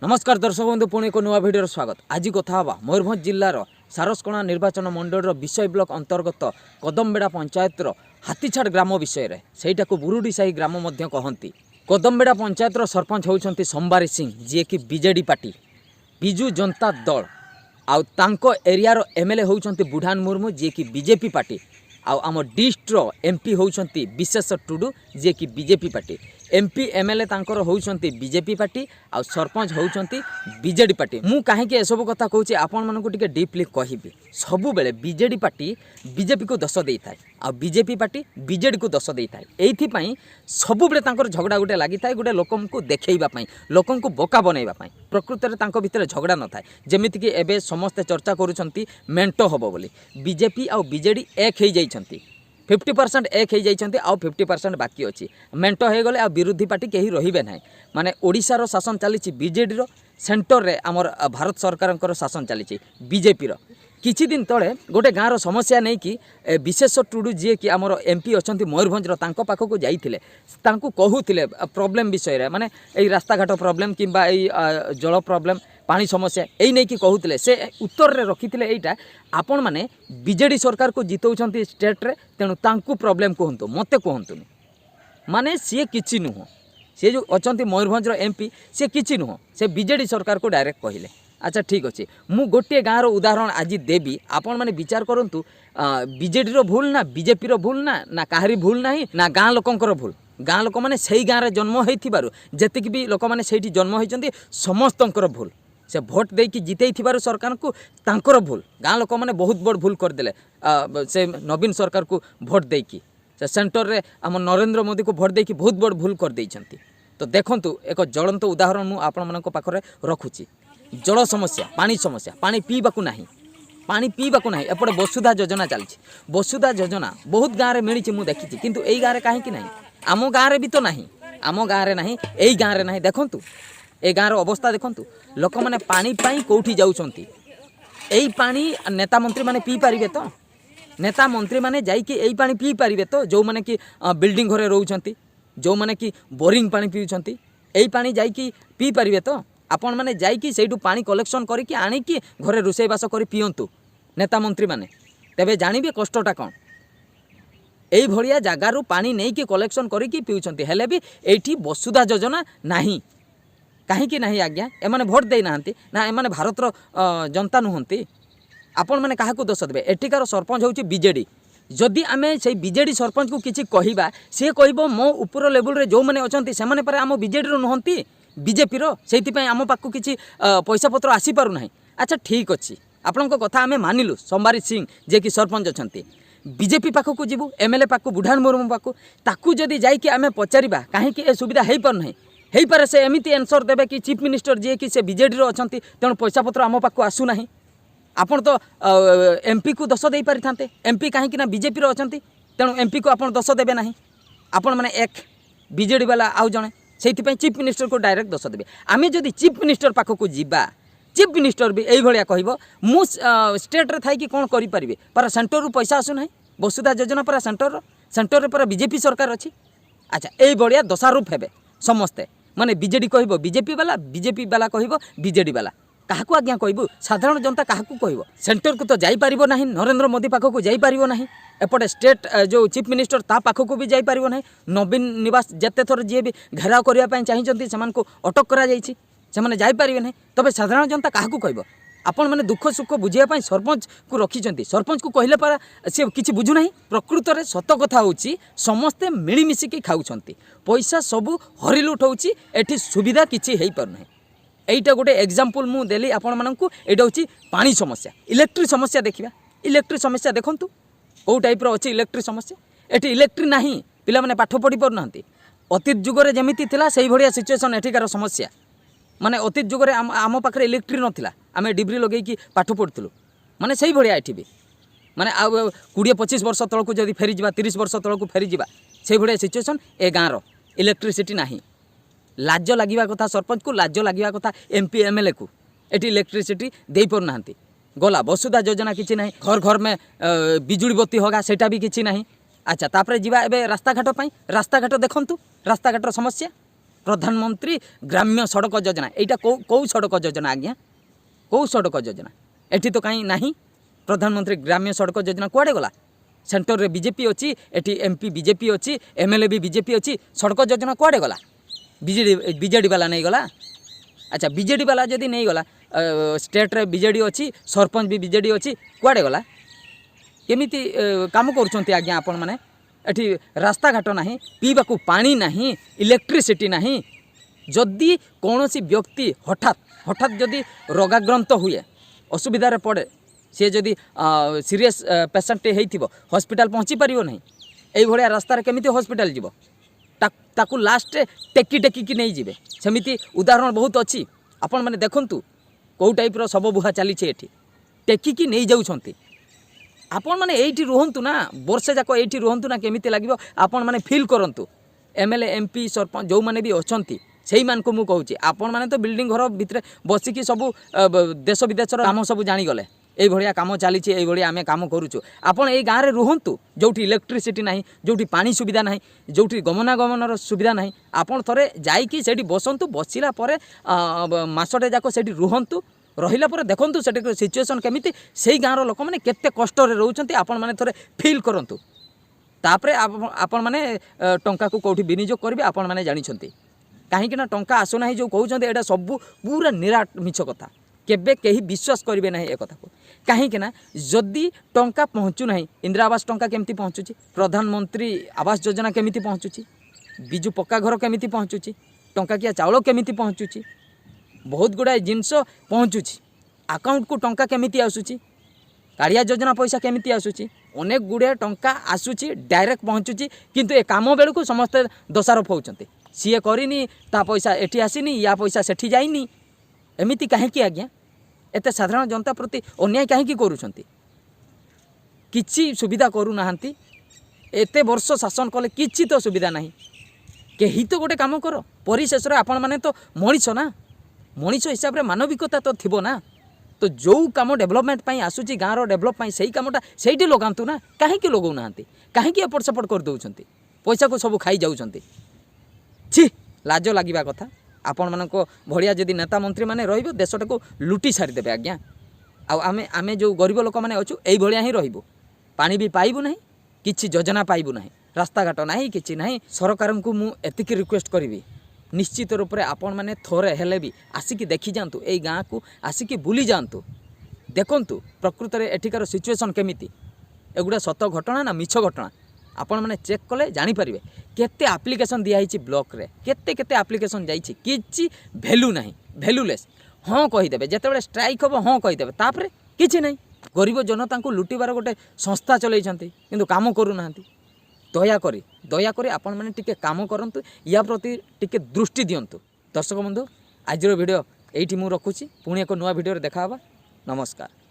नमस्कार दर्शक बंधु पुणी एक नुआ भिडियो स्वागत। आज कथा मयूरभंज जिलार सारसकणा निर्वाचन मंडल विषय ब्लॉक अंतर्गत कदमबेड़ा पंचायत हाथीछाड़ ग्राम विषय से बुरुडीसाही ग्राम कहती। कदमबेड़ा पंचायत सरपंच होती संबारी सिंह जी कि बीजेडी पार्टी विजु जनता दल आउ एरियार एमएलए होती बुढ़ान मुर्मू जी कि बीजेपी पार्टी आम डिस्ट्र एमपी होती विशेष टुडू जी कि बीजेपी पार्टी एमपी एमएलए तांकर होती बीजेपी पार्टी आ सरपंच होती बीजेडी पार्टी। मु कहीं एसबू कथा कहूँ आपण मानक टिके डीपली कहबी सबु बेले बीजेडी पार्टी बीजेपी को दोष दे थाए आ बीजेपी पार्टी बीजेडी को दोष दे थाए। एइथिपाई सबु बेले तांकर झगड़ा गोटे लगी थाए गोटे लोकन को देखैबा पई लोकन को बोका बनैबा पई। प्रकृत रे तांको भितर झगड़ा न थाए जेमिति कि एबे समस्त चर्चा करूछंती मेंटो हबो बोली बीजेपी आ बीजेडी एक हो जाइछंती 50% एक हो जाइछंती आउ 50% बाकी अच्छी मेंटो हो गले आ विरोधी पार्टी कहीं रहिबे नाही। माने ओडिशार शासन चली बीजेडी सेंटर रे आमर भारत सरकार शासन चली बीजेपी किछि दिन तले गोटे गाँव समस्या नहीं कि विशेष टुडू जी कि आमर एमपी अच्छा मयूरभंज पाखक जाइए कहूले प्रॉब्लम विषय रे माने यही रास्ता घाट प्रॉब्लम किंबा जल प्रॉब्लम पानी समस्या यही नहीं कि कहूले से उत्तर रे रखिथिले एटा आपण माने बीजेडी सरकार को जितौछंती स्टेट रे तेणु तांकु प्रॉब्लम कहंतु मते कहंतुनी माने सी किछि नुह सी जो अछंती मयूरभंज एमपी सी किछि नुह से बीजेडी सरकार को डायरेक्ट कहले। अच्छा ठीक अच्छे मु गोटे गाँव उदाहरण आज देवी आपण मैंने विचार करूँ बीजेडी भूल ना बीजेपी भूल ना काहारी भूल ना ना गाँ लोकंकर भूल गाँ लोक मैंने से गाँव जन्म होइथिबारु जेतिक भी लोक मैंने सेठी जन्म होइचंती समस्तंकर भूल से भोट देकी जितै सरकार को तांकर भूल गाँ लोक मैंने बहुत बड़ भूल करदेले से नवीन सरकार को भोट देकी से सेंटर रे आम नरेंद्र मोदी को भोट देकी बहुत बड़ भूल कर देइछंती। तो देखंतु एक ज्वलंत उदाहरण मु आपण मानक पाखरे रखुची जल समस्या पानी पीबाकू नाही पानी पीबाकू नाही एपटे वसुधा योजना चली वसुधा योजना बहुत गाँव में मिली मुझे देखी किंतु एई गाँव कहीं ना आम गाँव भी तो नहीं आम गाँव ना यही गाँव ना देखंतु ए गाँव अवस्था देखंतु लोक मैंने पानी पाई कोठी जाउछंती एई पानी नेता मंत्री माने पी पारिबे तो नेता मंत्री माने जाइके एई पानी पी पारिबे तो जो माने कि बिल्डिंग घरे रहउछंती जो माने कि बोरिंग पानी पीउछंती एई पानी जाइके पी पारिबे तो आपण मैंने जाइकी सेठू पानी कलेक्शन करिकी आनिकी घरे रोषेईबास करी पियंतु नेता मंत्री माने तेबे जानिबे कष्टटा कौन एई भलिया जगारू पानी नहीं कि कलेक्शन करिकी पिउछंती हेले भी एठी वसुधा योजना नाही कहीं नहीं आज्ञा एमाने भोट दे नांती ना एमाने भारतर जनता नुहंती आपण मैंने काहाकू दोष देबे। एठिकार सरपंच होची बीजेडी जदि आमे से बीजेडी सरपंच को किसी कहबा सी कहबो मो ऊपर लेवल रे जो माने अछंती से माने पर आम बीजेडी रो नुहंती बीजेपी से आम पाखु किसी पैसा पत्र आसी पारु नाही। अच्छा ठीक अच्छे आपण कथा आम मानिलु संबारी सिंह जे कि सरपंच अच्छा बीजेपी पाखक जीवु एमएलए पाखु बुढ़ान मुर्मू पाखु ताकू जदि जाइए आम पचारिबा कहीं ए सुविधा हो पार नहीं हो पारे से एमती आंसर देबे कि चीफ मिनिस्टर जी कि से बीजेडी अच्छा तेणु पैसा पत्र आम पाखु आसू नाही आपण तो एमपी को दोष दे पारि थांते एमपी कहीं ना बीजेपी अच्छा तेणु एमपी को आपण दोष देबे नाही आपण माने एक बीजेडी वाला आउ जणे से चीफ मिनिस्टर को डायरेक्ट दोष देवे। आम जदि चीफ मिनिस्टर पाखक जीवा चीफ मिनिस्टर भी यही भाया कह मु स्टेट रे थाई कि कौन करें पर सेंटर रू पैसा आसू ना वसुधा योजना पर सेंटर पर बीजेपी सरकार अच्छी। अच्छा यही भाया दशारूप हे समस्ते माने बीजेडी कह बीजेपी वाला कह बीजेडी वाला काहाकू आज्ञा कहबू साधारण जनता काहाकू कहब सेंटर को तो जाई परिबो नाही नरेंद्र मोदी पाखक जाई परिबो नाही एपटे स्टेट जो चीफ मिनिस्टर ता पाखक भी जाई परिबो नाही नवीन निवास जेते थर जी भी घेराव करिया पई चाहिचंती सेमान को अटक करा जाईची सेमाने जाई परिबे नाही तबे साधारण जनता काहाकू कहब आपण माने दुख सुख बुझिया पई सरपंच को रखिचंती सरपंच को कहले पर से किछि बुझु नाही। प्रकृत रे सत कथा होची समस्ते मिली मिसी के खाउछंती पैसा सबु हरिलुट होची एठी सुविधा किछि हेई पर नाही। एटा गोटे एग्जांपल मु देली आपण मानकू एटा होची पानी समस्या इलेक्ट्रिक समस्या देखिबा इलेक्ट्रिक समस्या देखंतु ओ टाइप रो अछि इलेक्ट्रिक समस्या एठी इलेक्ट्रिक नाही पिला माने पाठ पढ़ी पर नांती अतीत जुगरे जेमिति थिला सेही भलिया सिचुएशन एठिकार समस्या माने अतीत जुगरे आम पाखरे इलेक्ट्रिक नथिला आमे डिब्री लगेई कि पाठ पढ़थुलु माने सेही भलिया एठी भी माने आ 20-25 वर्ष तळकू जदि फेरी जिबा 30 वर्ष तळकू फेरी जिबा सेही भलिया सिचुएशन ए गाँव इलेक्ट्रिसिटी नाही लाज लगिवा कथा सरपंच को लाज लगिवा कथा एमपी एमएलए को एटी इलेक्ट्रिसिटी दे पर नांती गला वसुधा योजना किछि नाही घर घर में बिजुली बत्ती होगा सेटा भी किछि नाही। अच्छा तापरे जीवा एबे रास्ता घाट देखंतु रास्ता घाटर समस्या प्रधानमंत्री ग्राम्य सड़क योजना एटा कौ सड़क योजना आज्ञा कौ सड़क योजना एठी तो कहीं नहीं प्रधानमंत्री ग्राम्य सड़क योजना कुआड़े गला सेंटर रे बीजेपी अच्छी एटी एमपी बीजेपी अच्छी एमएलए भी बीजेपी अच्छी सड़क योजना कुआड़े गला बीजेडी वाला नहीं गला अच्छा बीजेडी वाला जदि नहीं गला स्टेट रे बीजेडी अच्छी सरपंच भी बीजेडी अच्छी कुआड़े गला केमिति काम करुँच आज्ञा आपण मैंने एठी रास्ता घाट नहीं पीवा को पानी नहीं इलेक्ट्रिसिटी नहीं जदि कौन सी व्यक्ति हठात हठात जदि रोगाग्रंथ हुए असुविधार पड़े सी जदि सीरीयस पेसेंट हो हॉस्पिटल पहुँची पारिबो नहीं एई भलिया रास्तार केमिति हॉस्पिटल जीवो ताकू लास्ट टेकी टेकी नहीं जीवे सेमिति उदाहरण बहुत अच्छी आपण माने देखंतु कौ टाइप रो सब बुहा चली एठी टेकी नहीं जाउछंती आपण माने एठी रुहंतु ना वर्षे जाक एठी रुहंतु ना केमिति लागिवो आपण माने फील करंतु एमएलए एमपी सरपंच जो माने भी अछंती सेही मान को मु कहूची आपण माने तो बिल्डिंग घर भितर बसिकी सब देश विदेश काम सब जानी गले এই ভଳିয়া কাম চালিছে এই ভଳିয়া আমি কাম করুଛୁ ଆପଣ এই ଗାଁରେ ରୁହନ୍ତୁ ଯେଉଁଠି ଇଲେକ୍ଟ୍ରିସିଟି ନାହିଁ ଯେଉଁଠି ପାଣି ସୁବିଧା ନାହିଁ ଯେଉଁଠି ଗମନାଗମନର ସୁବିଧା ନାହିଁ ଆପଣ ଥରେ ଯାଇକି ସେଇଠି ବସନ୍ତୁ ବସିଲା ପରେ ମାସଟେ ଯାକ ସେଇଠି ରୁହନ୍ତୁ ରହିଲା ପରେ ଦେଖନ୍ତୁ ସେଠି ସିଚୁଏସନ୍ କେମିତି ସେଇ ଗାଁର ଲୋକମାନେ କେତେ କଷ୍ଟରେ ରହୁଛନ୍ତି ଆପଣମାନେ ଥରେ ଫିଲ୍ କରନ୍ତୁ ତାପରେ ଆପଣମାନେ ଟଙ୍କାକୁ କେଉଁଠି ବିନିଯୋଗ କରିବେ ଆପଣମାନେ ଜାଣିଛନ୍ତି କାହିଁକି ନା ଟଙ୍କା ଆସୁନାହିଁ ଯେଉଁ କହୁଛନ୍ତି ଏଇଟା ସବୁ ପୁରା ନିରାଟ ମିଛ କଥା केबे कहीं विश्वास करेंगे ना ए कथा को कहीं ना जदि टंका पहुँचू ना इंदिरा आवास टंका केमती पहुँचुची प्रधानमंत्री आवास योजना केमिति पहुँचुची बिजु पक्का घर केमिति पहुँचुची टंका किया चाउल केमिति पहुँचुची बहुत गुड़ाए जिनस पहुँचुची अकाउंट को टंका केमिति आसुची कालिया योजना पैसा केमिति आसुची अनेक गुड़े टंका आसुची डायरेक्ट पहुँचुची किंतु ए काम बेलू समस्ते दोषारोप होउचंती सीए करिनी ता पैसा एठी आसीनी या पैसा सेठी जाइनी एमिति कहीं आज्ञा एते साधारण जनता प्रति अन्याय कहीं करूछंती किछि सुविधा करूना एते वर्ष शासन कले किछि तो सुविधा नहीं केही तो गोटे काम कर परिशेष आपण माने तो मनीष ना मनीष हिसाब रे मानविकता तो थिबो ना तो जो काम डेवलपमेंट पई आसुची गाँव डेवलप पई सही कामटा सेठी लगांतु ना कहीं लगौ ना कहीं एपट सेपट कर दउछंती पैसा को सब खाई जाउछंती छी लाज लागिबा कथा आपण मानको भड़िया जदि नेता मंत्री माने रहिबो देशटा को लुटी सारी देबे आज्ञा आमे आमे जो गरीब लोक माने अछु एई भड़िया ही रहिबो पानी भी पाइबु नहीं किछि योजना पाइबु नहीं रास्ता घाट नहीं किछि नहीं सरकार को मु एतिक रिक्वेस्ट करिवि निश्चित रूप से आपण माने थोरे हेले भी आसिकी देखि जांतु एई गाँ को आसिकी बुली जांतु देखंतु प्रकृत रे एठिकार सिचुएशन केमिति एगुडा सत घटना ना मिछ घटना आपण माने चेक कले जानि परिबे केते एप्लिकेशन दिया हिची ब्लॉक रे केते केते एप्लिकेशन जाइछि किछि वैल्यू नाही वैल्यूलेस हाँ कहीदेवे जितेबाला स्ट्राइक हम हाँ कहीदेवे तापर किछि नहीं गरीब जनता को लुटिबार गोटे संस्था चलैछंती किंतु काम करूना दयाकोरी आपण मैंने टिके काम करंतु या प्रति टिके दृष्टि दियंतु। दर्शक बंधु आज वीडियो एइठी मु रखुछि पुणी एक नुआ वीडियो देखा नमस्कार।